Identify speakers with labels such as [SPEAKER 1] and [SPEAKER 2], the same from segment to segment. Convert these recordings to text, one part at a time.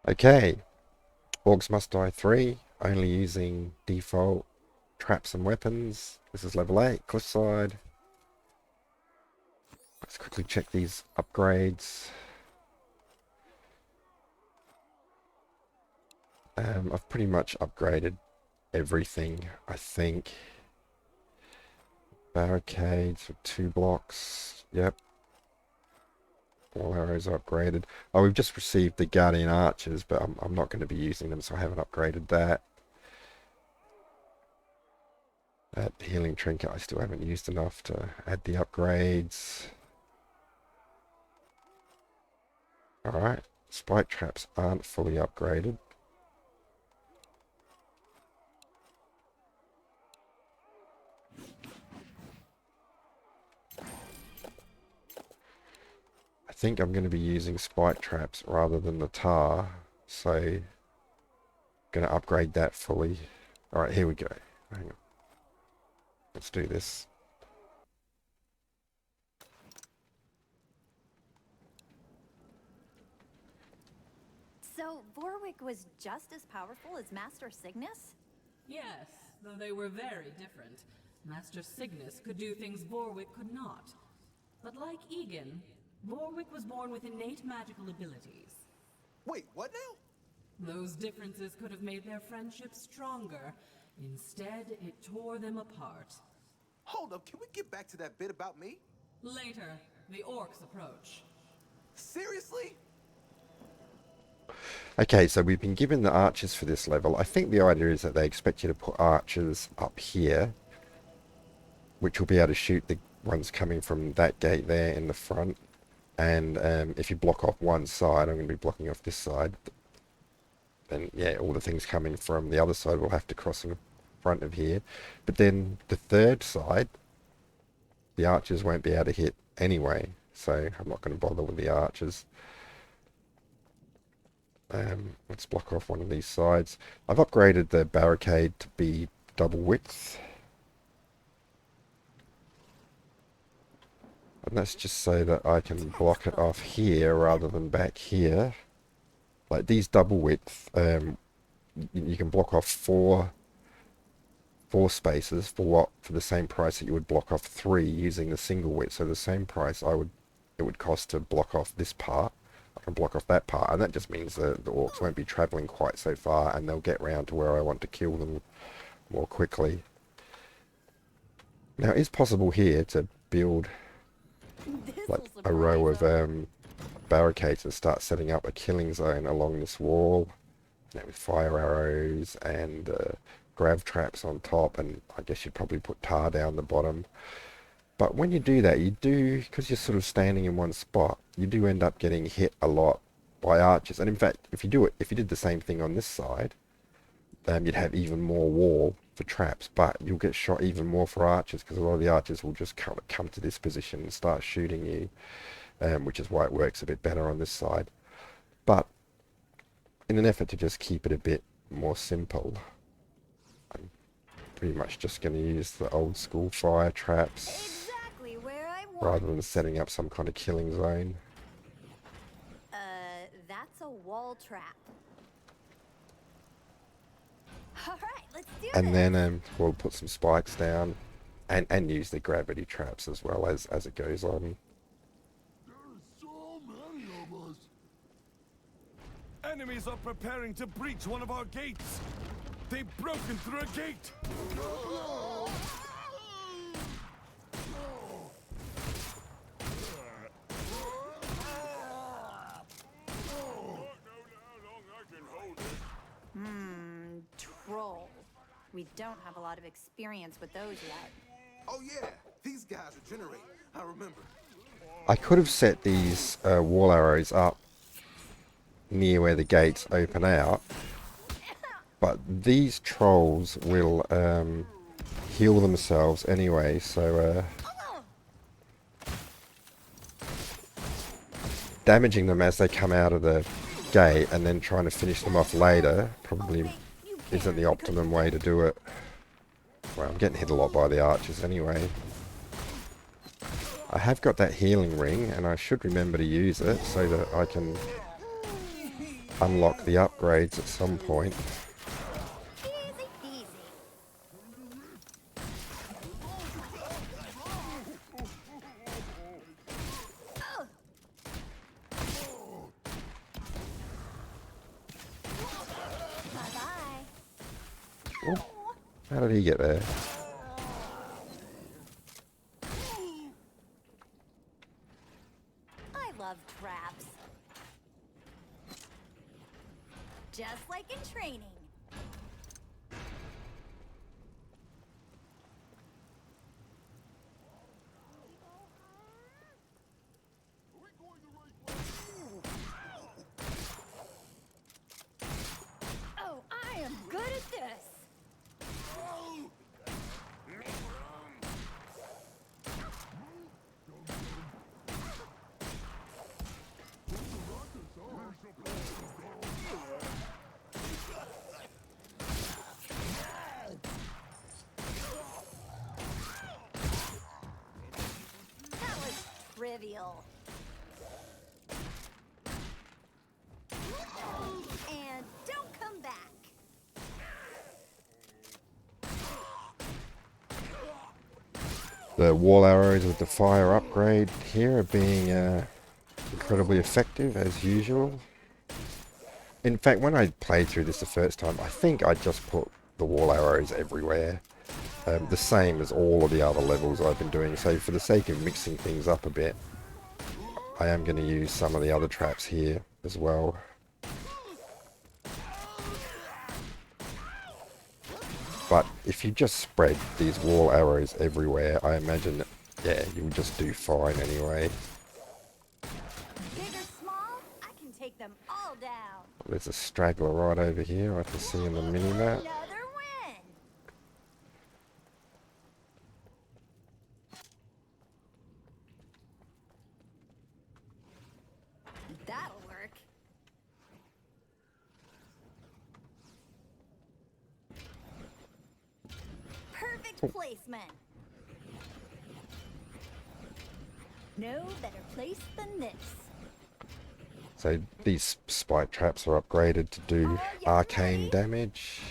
[SPEAKER 1] Okay, Orcs must die 3, only using default traps and weapons. This is level 8, Cliffside. Let's quickly check these upgrades. I've pretty much upgraded everything, I think. Barricades for 2 blocks. Yep. All arrows are upgraded. Oh, we've just received the Guardian Archers, but I'm not going to be using them, so I haven't upgraded that. That healing trinket I still haven't used enough to add the upgrades. Alright, spike traps aren't fully upgraded. I think I'm going to be using spike traps rather than the tar, so I'm going to upgrade that fully. Alright, here we go. Hang on. Let's do this.
[SPEAKER 2] So, Vorwick was just as powerful as Master Cygnus?
[SPEAKER 3] Yes, though they were very different. Master Cygnus could do things Vorwick could not. But like Egan, Vorwick was born with innate magical abilities.
[SPEAKER 4] Wait, what now?
[SPEAKER 3] Those differences could have made their friendship stronger. Instead, it tore them apart.
[SPEAKER 4] Hold up, can we get back to that bit about me?
[SPEAKER 3] Later, the Orcs approach.
[SPEAKER 4] Seriously?
[SPEAKER 1] Okay, so we've been given the archers for this level. I think the idea is that they expect you to put archers up here, which will be able to shoot the ones coming from that gate there in the front. And if you block off one side, I'm going to be blocking off this side, then yeah, all the things coming from the other side will have to cross in front of here. But then the third side, the archers won't be able to hit anyway, so I'm not going to bother with the archers. Let's block off one of these sides. I've upgraded the barricade to be double width. And that's just so that I can block it off here rather than back here. Like these double width, you can block off four spaces for the same price that you would block off 3 using the single width. So the same price it would cost to block off this part. I can block off that part, and that just means that the orcs won't be travelling quite so far, and they'll get round to where I want to kill them more quickly. Now, it is possible here to build like a row of barricades and start setting up a killing zone along this wall, you know, with fire arrows and grav traps on top, and I guess you'd probably put tar down the bottom. But when you do that, because you're sort of standing in one spot, you do end up getting hit a lot by archers. And in fact, if you did the same thing on this side, you'd have even more wall for traps, but you'll get shot even more for archers, because a lot of the archers will just come to this position and start shooting you, which is why it works a bit better on this side. But in an effort to just keep it a bit more simple, I'm pretty much just going to use the old school fire traps rather than setting up some kind of killing zone.
[SPEAKER 2] That's a wall trap. Alright, let's do
[SPEAKER 1] And
[SPEAKER 2] this.
[SPEAKER 1] then we'll put some spikes down and use the gravity traps as well as it goes on.
[SPEAKER 5] There's so many of us. Enemies are preparing to breach one of our gates. They've broken through a gate.
[SPEAKER 2] Troll. We don't have a lot of experience with those yet.
[SPEAKER 4] Oh yeah, these guys are generating. I remember.
[SPEAKER 1] I could have set these wall arrows up near where the gates open out, but these trolls will heal themselves anyway, so damaging them as they come out of the gate and then trying to finish them off later probably isn't the optimum way to do it. Well, I'm getting hit a lot by the archers anyway. I have got that healing ring, and I should remember to use it so that I can unlock the upgrades at some point.
[SPEAKER 2] Easy peasy. Oh. Bye-bye.
[SPEAKER 1] Oh, how did he get there?
[SPEAKER 2] I love traps. Just like in training. Oh, I am good at this. That was trivial. And don't come back.
[SPEAKER 1] The wall arrows with the fire upgrade here are being incredibly effective as usual. In fact, when I played through this the first time, I think I just put the wall arrows everywhere. The same as all of the other levels I've been doing. So for the sake of mixing things up a bit, I am going to use some of the other traps here as well. But if you just spread these wall arrows everywhere, I imagine, yeah, you'll just do fine anyway.
[SPEAKER 2] Big or small, I can take them all down.
[SPEAKER 1] There's a straggler right over here I can see in the mini-map.
[SPEAKER 2] Another win. That'll work. Perfect placement. No better place than this.
[SPEAKER 1] So these spike traps are upgraded to do arcane damage.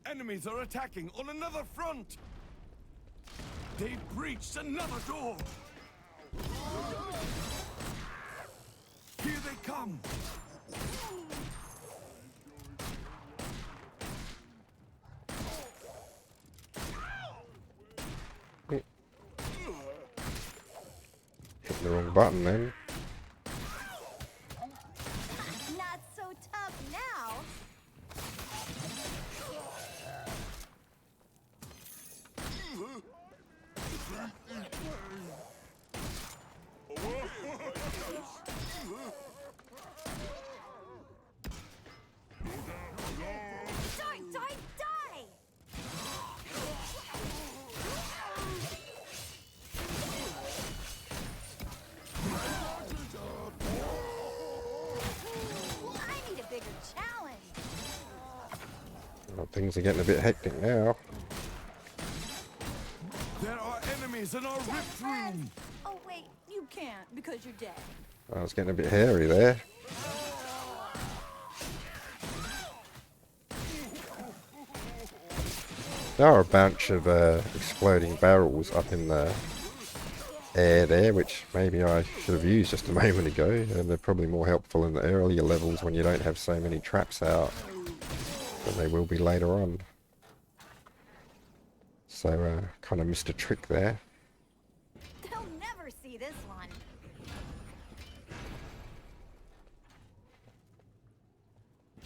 [SPEAKER 5] Enemies are attacking on another front. They've breached another door. Here they come.
[SPEAKER 1] Hit the wrong button then.
[SPEAKER 2] Not so tough now. Die, die, die! I need a bigger challenge.
[SPEAKER 1] Well, things are getting a bit hectic now.
[SPEAKER 5] There are enemies in our rift room.
[SPEAKER 2] Oh wait, you can't because you're dead.
[SPEAKER 1] I was getting a bit hairy there. There are a bunch of exploding barrels up in the air there, which maybe I should have used just a moment ago, and they're probably more helpful in the earlier levels when you don't have so many traps out than they will be later on. So kind of missed a trick there.
[SPEAKER 2] They'll never see this one.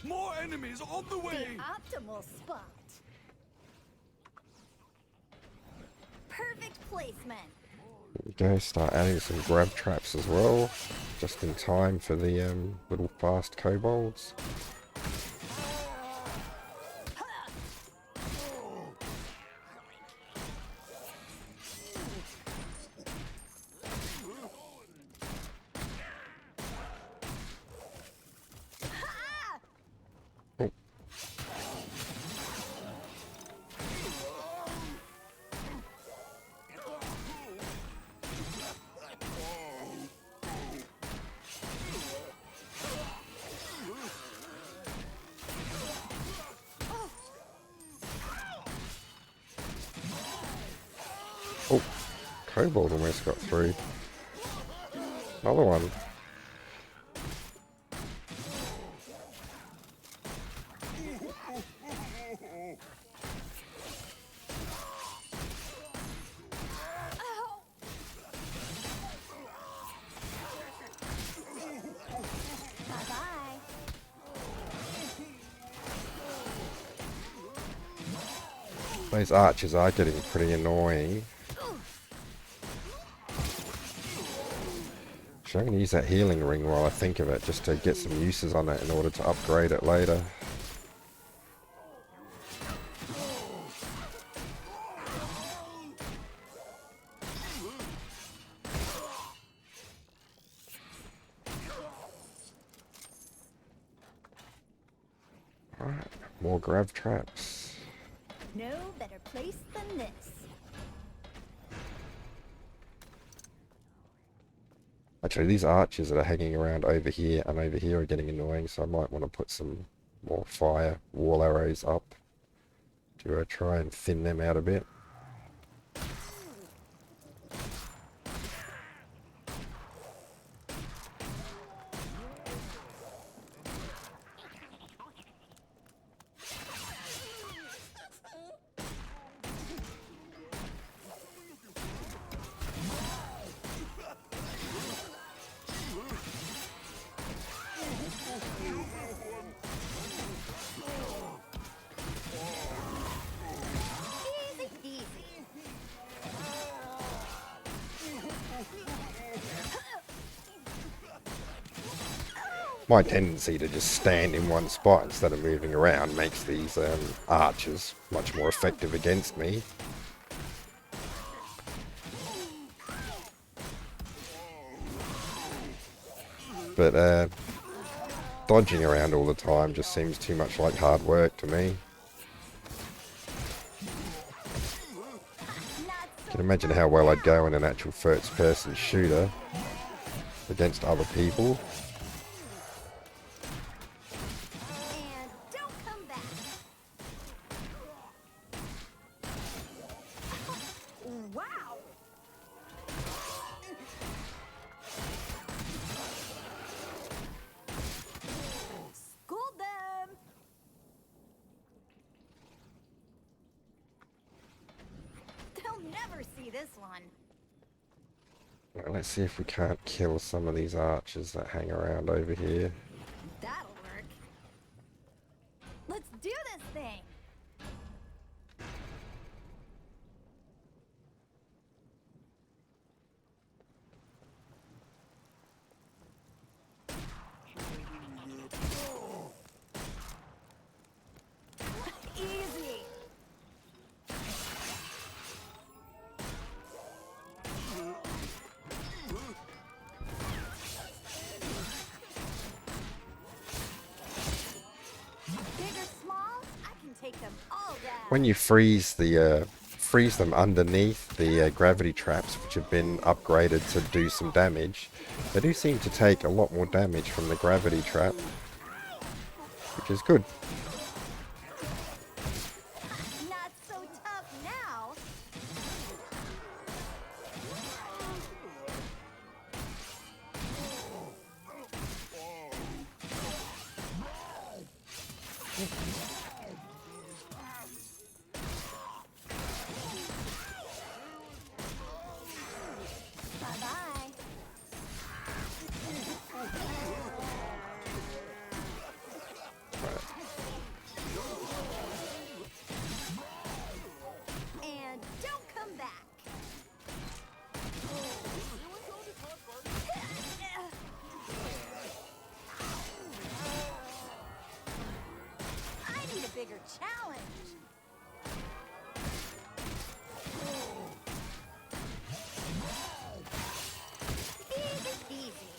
[SPEAKER 5] More enemies on the way.
[SPEAKER 2] The optimal spot. Perfect placement.
[SPEAKER 1] There we go, start adding some grab traps as well, just in time for the little fast kobolds. Oh, Kobold almost got through. Another one.
[SPEAKER 2] Bye-bye.
[SPEAKER 1] Those archers are getting pretty annoying. Actually, I'm going to use that healing ring while I think of it, just to get some uses on it in order to upgrade it later. Alright, more grav traps.
[SPEAKER 2] No better place than this.
[SPEAKER 1] Actually, these archers that are hanging around over here and over here are getting annoying, so I might want to put some more fire wall arrows up to try and thin them out a bit.
[SPEAKER 2] Easy, easy.
[SPEAKER 1] My tendency to just stand in one spot instead of moving around makes these archers much more effective against me. But dodging around all the time just seems too much like hard work to me. You can imagine how well I'd go in an actual first-person shooter against other people.
[SPEAKER 2] And don't come back. Wow. Schooled them. They'll never see this one.
[SPEAKER 1] Well, let's see if we can't kill some of these archers that hang around over here.
[SPEAKER 2] That'll work. Let's do this thing. Easy. Big or small, I can take them all down.
[SPEAKER 1] When you freeze them underneath the gravity traps, which have been upgraded to do some damage, they do seem to take a lot more damage from the gravity trap, which is good.
[SPEAKER 2] Not so tough now. Bye-bye. And don't come back. I need a bigger challenge. Easy peasy.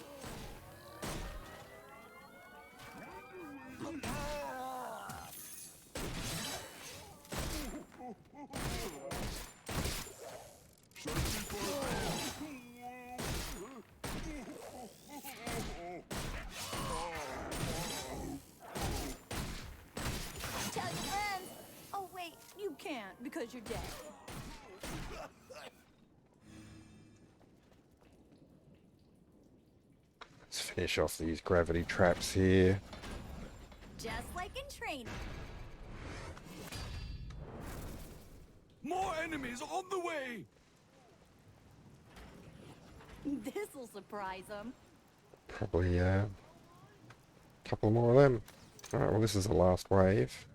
[SPEAKER 2] Tell your friends. Oh wait, you can't because you're dead.
[SPEAKER 1] Finish off these gravity traps here.
[SPEAKER 2] Just like in training.
[SPEAKER 5] More enemies on the way!
[SPEAKER 2] This'll surprise them.
[SPEAKER 1] Probably a couple more of them. Alright, well this is the last wave.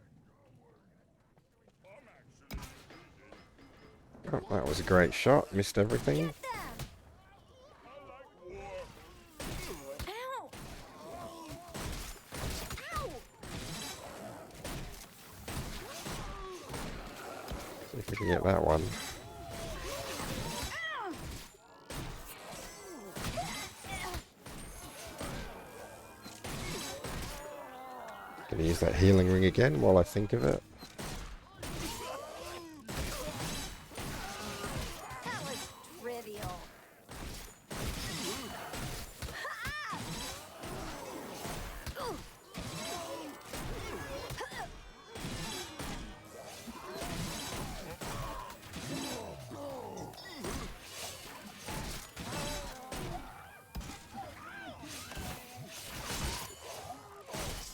[SPEAKER 1] Oh, that was a great shot. Missed everything.
[SPEAKER 2] Get them! Ow! Ow!
[SPEAKER 1] See if we can get that one. Gonna use that healing ring again while I think of it.
[SPEAKER 2] That was trivial.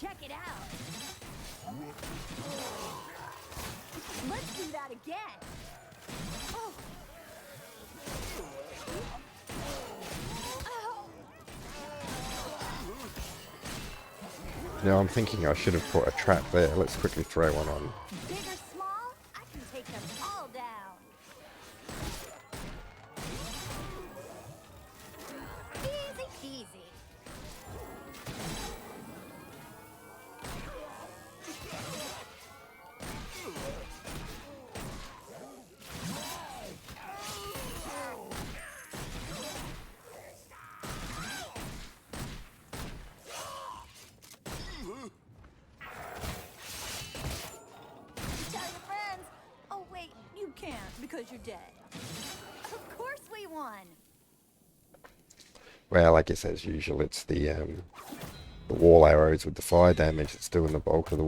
[SPEAKER 2] Check it out. Let's do that again. Oh. Oh.
[SPEAKER 1] Now I'm thinking I should have put a trap there. Let's quickly throw one on.
[SPEAKER 2] Big or small, I can take them all down. Easy peasy. Tell your friends. Oh wait, you can't because you're dead. Of course we won.
[SPEAKER 1] Well, I guess as usual, it's the wall arrows with the fire damage that's doing the bulk of the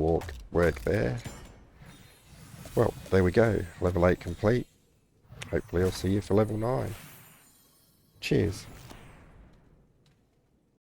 [SPEAKER 1] work there. Well, there we go. Level 8 complete. Hopefully I'll see you for level 9. Cheers.